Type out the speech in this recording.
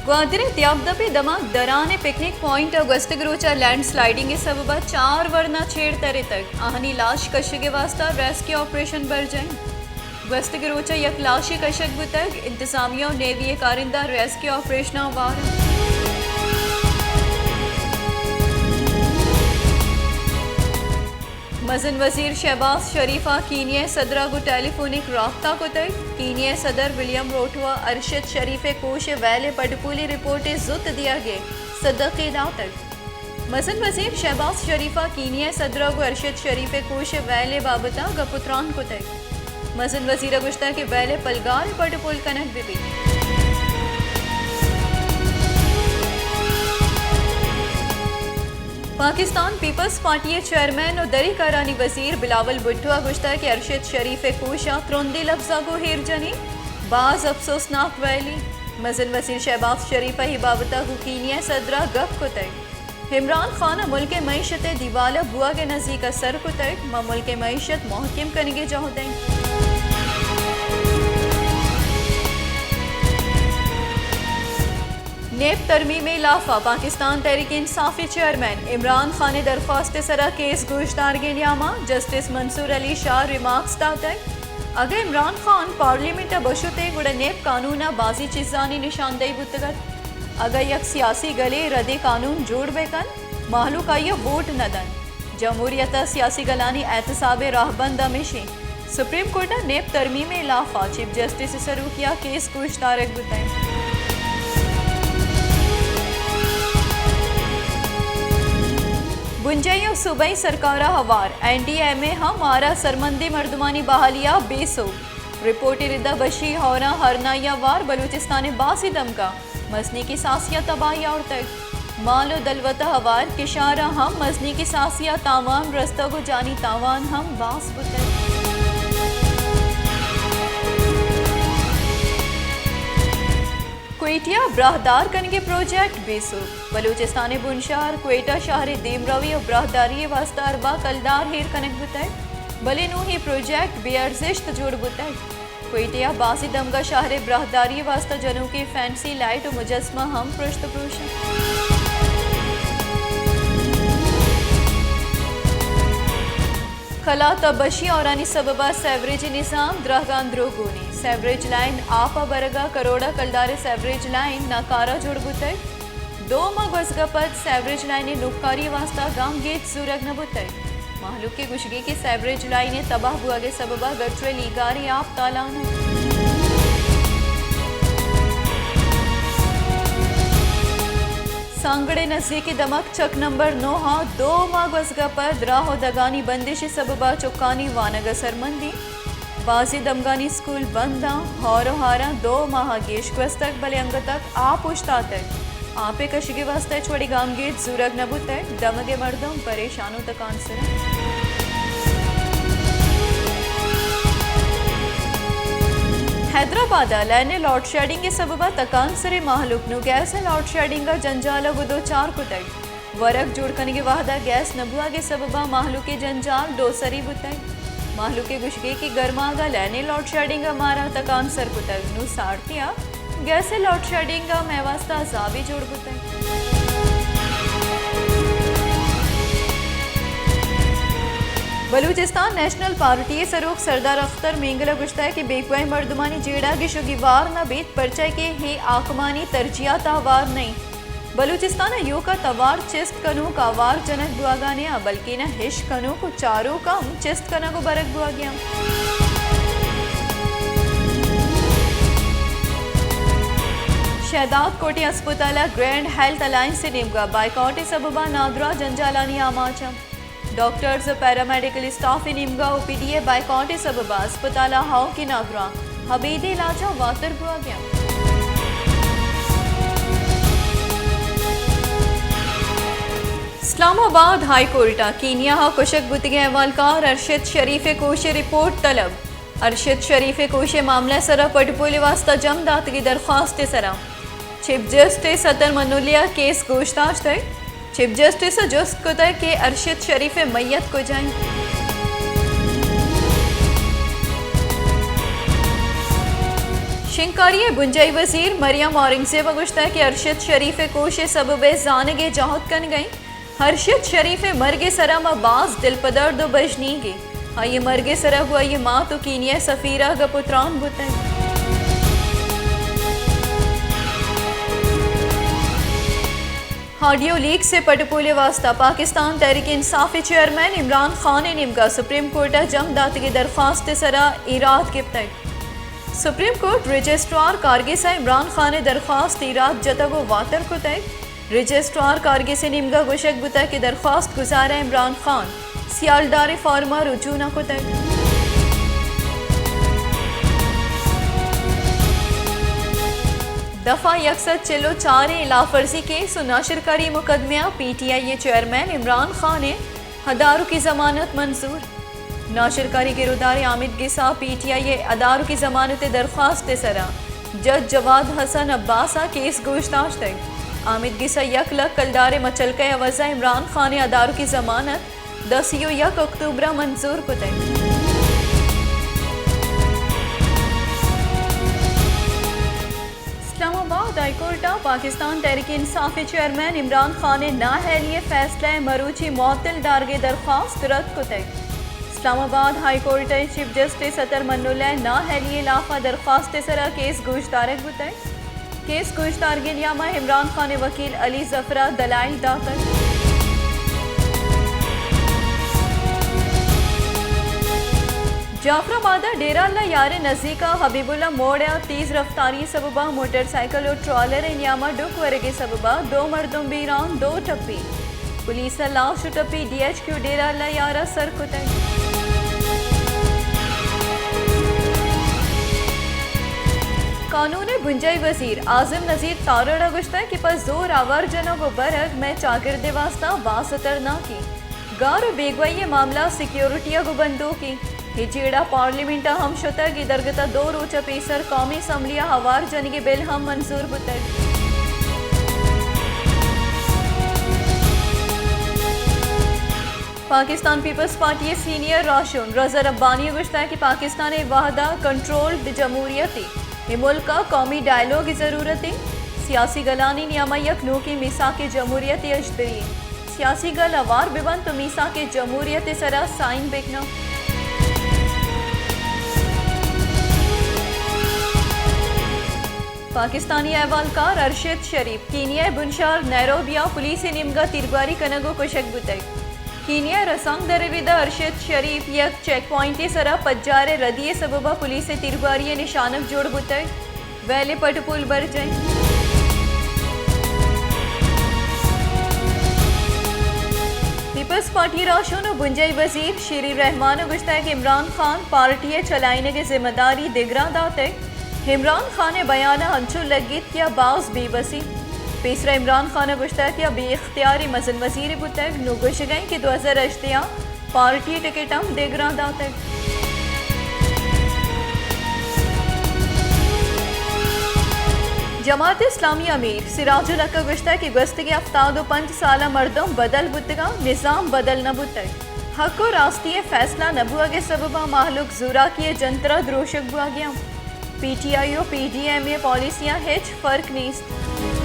वादिरे त्याबदपे दमाक दराने picnic point गस्तगरोचा land sliding सबब 4 वरना छेड़ तरे तक आहनी लाश कशगे वास्ता रेस्क्यू ऑपरेशन बर जाए गस्तगरोचा यक लाशी कशक बुतक इंतजामिया नेवी कारिंदा रेस्क्यू ऑपरेशन वार मजन वजीर शहबाज शरीफा कीनिया सदरा को टेलीफोनिक राब्ता को तक कीनिया सदर विलियम रोटवा अरशद शरीफे कोश वैले पटपुली रिपोर्टें जुत दिया गए सदक़ेदा तक मजन वजीर शहबाज शरीफा कीनिया सदरा को अरशद शरीफे कोश वैले बाबता गपुत्रान को तक मजन वजीर गुश्ता के वैले पलगार पटपुल कनक बिबी पाकिस्तान पीपल्स पार्टी चेयरमैन और दरी करानी वजीर बिलावल भुट्टो गुश्ता के अरशद शरीफ कोशा त्रोंदी लफ्जा को हेर जनी बाज अफसोसनाक वैली मजन वजीर शहबाज शरीफ ही बाबता हुकीनिया सदरा गप को तक इमरान खान मुल्क मीशत दीवाला बुआ के नज़दीक सर को तक म मुल्क मीशत महकम करेंगे जहोदें नेब तरमीम में लाफा पाकिस्तान तहरीक इंसाफी चेयरमैन इमरान खान ने दरख्वास्त सरा केस गोश्तार के नियामा जस्टिस मंसूर अली शाह रिमार्क्स दातक अगर इमरान खान पार्लियामेंट बशुते गुड़ नेब कानून बाजी चीजानी निशानदेही बुतगत अगर यक सियासी गले रदे कानून जोड़ बेकन माहलूक आइए वोट नदन जमहूरियत सियासी गलानी एहतसाब राहबंद अमेशी सुप्रीम कोर्ट नेब तरमीम में लाफा चीफ जस्टिस सरू किया केस गोश्तारक बुतई गुंजई सूबाई सरकारा हवार NDMA हमारा सरमंदी मर्दमानी बहालिया बेसो रिपोर्ट रिदा बशी हौरा हरनाया वार बलूचिस्तान बासी दमका मसनी की सासिया तबाही और तक मालो दलवता हवार किशारा हम मसनी की सासिया तावान रस्ता को जानी तावान हम बास बुतक क्वेटिया ब्राहदार कनगे प्रोजेक्ट बेसो बलूचिस्तान बुनशहर क्वेटा शहर देमरवी और ब्राहदारी वास्ता अरबा कलदार हेर कनक बुतक बले नू ही प्रोजेक्ट बेअर्जिश जोड़ बुतक क्वेटिया बासी दमगा शहर ब्राहदारी वास्ता जनों के फैंसी लाइट और मुजस्मा हम पृष्ठ पुरुष खला तबशी और सबबा सेवरेज निज़ाम द्रगांद्रोगोनी सेवरेज लाइन आपा बरगा करोड़ा कलदारे सेवरेज लाइन नाकारा जुड़ बुतक 2 माह गजगपत सेवरेज लाइन नुक्कारी वास्ता गाम गेट सूरग न बुतक माहलूक के गुशगी की सेवरेज लाइन तबाह बुआ के सबबा गटरे लीगारी आप तालाना सांगड़े नजदीकी दमक चक नंबर 9 2 माह गजगपत राहो दगानी बंदिश सबबा चौकानी वानगा सरमंदी बाजी दमगानी स्कूल बंदा हौरो हारा 2 माह गेश तक बले अंग तक आप उश्ता तक आपे कशगे वास्ते छोड़ी गाम गेट जूरग नबू तक दमगे मर्दों परेशानों तक आंसर हैदराबाद लैने लॉड शेडिंग के सबबा तकांसरे माहलुकनु गैस लॉड शेडिंग का जंजाल गुदो 4 कुतक वरक जोड़ कनगे वाहदा गैस नबुआ के सबबा माहलू के जंजाल डोसरी बुतक माहलू के गुशगे की गर्मागा लैने लॉड शेडिंग मारा तकांसर कुतक नु सारतिया गैस लॉड शेडिंग मेवास्ता जावी जोड़ बुतक बलूचिस्तान नेशनल पार्टी सरोक सरदार अख्तर मेंगला गुश्ता है कि बेकुआई मर्दमानी जेड़ा की शुगिवार न बीत परचा के हे आकमानी तरजिया तावार नहीं बलूचिस्तान यो का तवार चिस्त कनो कावार जनक बुआगा ने बल्कि न हिश कनो को चारों कम चिस्त कना को बरक बुआ गया शहदाद कोटी अस्पताल ग्रैंड हेल्थ अलायंस से निमगा बाइकॉट सबबा नादरा जंजालानी आमाचा डॉक्टर्स पैरामेडिकल स्टाफ इन इमगा ओपीडीए बाइकॉट सबबा अस्पताल हाउ की नागरा हबीदे लाजा वातर बुआ गया इस्लामाबाद हाई कोर्ट कीनिया हा कुशक बुतगे अहवालकार अरशद शरीफ कोशे रिपोर्ट तलब अरशद शरीफ कोशे मामला सरा पटपोले वास्ता जमदात की दरख्वास्त सरा चीफ जस्टिस सतर मनोलिया केस गोश्ताज तक चीफ जस्टिस जस्ट को तय के अरशद शरीफ मैयत को जाए शिंकारी बुंजई वजीर मरियम औरंगजेब गुश्ता कि अरशद शरीफ कोश सबब जानगे जहद कन गई हर्षद शरीफ मरगे सरा बाज दिलपदर दो बजनीगे ये मरगे सरा हुआ ये माँ तो कीनिया सफीरा ग पुत्रान बुतई ऑडियो लीक से पटपोले वास्ता पाकिस्तान तहरीक इंसाफ चेयरमैन इमरान खान ने निमगा सुप्रीम कोर्ट जमदात की दरख्वास्त सरा इराद के तय सुप्रीम कोर्ट रजिस्ट्रार कारगे से इमरान खान ने दरख्वास्त इराद जतगो वातर को तय रजिस्ट्रार कारगे से निमगा गुशक बुता की दरख्वास्त गुजारा इमरान खान सियालदार फार्मा रुजूना को तय दफा 104 लाफर्जी केस और नाशिरकारी मुकदमिया PTI चेयरमैन इमरान खान ने अदारों की जमानत मंजूर नाशिरकारी गिरफ्तार आमिद गिसा PTI अदारों की जमानत दरख्वास्त सरा जज जवाद हसन अब्बासा केस गोश्ताश तक आमिद गिसा 1 लाख कलदार मचलका वज़ा इमरान खान ने अदारों की जमानत 10 अक्टूबर मंजूर को तय इस्लामाबाद हाईकोर्ट पाकिस्तान तहरीक इंसाफ चेयरमैन इमरान खान ने नाहलिए फैसला मरूची मुअत्तल दारगे दरख्वास्त रद्द को तय इस्लामाबाद हाईकोर्ट चीफ जस्टिस अतर मन्नुल्लाह नाहलिए लाफा दरख्वास्त सरा केस गोश्तारक बुतय केस गोश्तार गिलियामा इमरान खान वकील अली जफरा दलाइल दाखिल जाफराबाद डेरा अल्लाह यार नज़ीका हबीबुल्ला मोड़ तेज़ रफ्तारी सबबा मोटरसाइकिल और ट्रॉलर इनियामा डुक वरगे सबबा 2 मर्दों बीरान 2 टप्पी पुलिस लाश टप्पी DHQ डेरा अल्लाह यारा सर कुतई कानून बुंजई वजीर आजम नजीर तारड़ा गुश्ता कि पर जोर आवर जनों को बरग मैं चागिरदे वास्ता बासतर ना की गार बेगवाई मामला सिक्योरिटिया को बंदो की हिजेड़ा पार्लियामेंटा हम शुतक इधरगता 2 रोचा पेसर कौमी असम्बलिया हवार जनिगे बिल हम मंजूर बुतक पाकिस्तान पीपल्स पार्टी सीनियर राशुन रजा रब्बानी गुश्ता कि पाकिस्तान वाहदा कंट्रोल्ड जमहूरियत मुल्क का कौमी डायलॉग की ज़रूरत है सियासी गलानी नियामा यकनू की मीसा के जमहूरियत अजदरी सियासी गल अवार बिबन तो मीसा के जमहूरियत सरा साइन बेकना पाकिस्तानी अहवालकार अरशद शरीफ कीनिया बुनशार नैरोबिया पुलिस निमगा तिरबारी कनगो कुशक बुतक कीनिया रसंग दरविदा अरशद शरीफ यक चेक पॉइंट सरा पज्जारे रदिये सबबा पुलिस तिरबारी निशानक जोड़ बुतक वैले पटपुल बर जाए पीपल्स पार्टी राशों बुंजई वजीर शीरी रहमान गुश्ता कि इमरान खान पार्टी चलाने की जिम्मेदारी दिगरा दाते इमरान खान ने बयाना हंचू लगित क्या बाज बेबसी तीसरा इमरान खान गुश्ता किया बेख्तियारी मजन वजीर बुतक नुगुश गई कि 2008 पार्टी टिकटम देगरा दातक जमात इस्लामी अमीर सिराजुल हक गुश्ता की गस्त के अफ्ताद 5 साल मर्दों बदल बुतगा निज़ाम बदल न बुतक हक और रास्ती फैसला नबुआ के सबबा माहलुक जुरा किए जंतरा द्रोशक बुआ गया PTI और PDMA पॉलिसियाँ हिच फर्क नहीं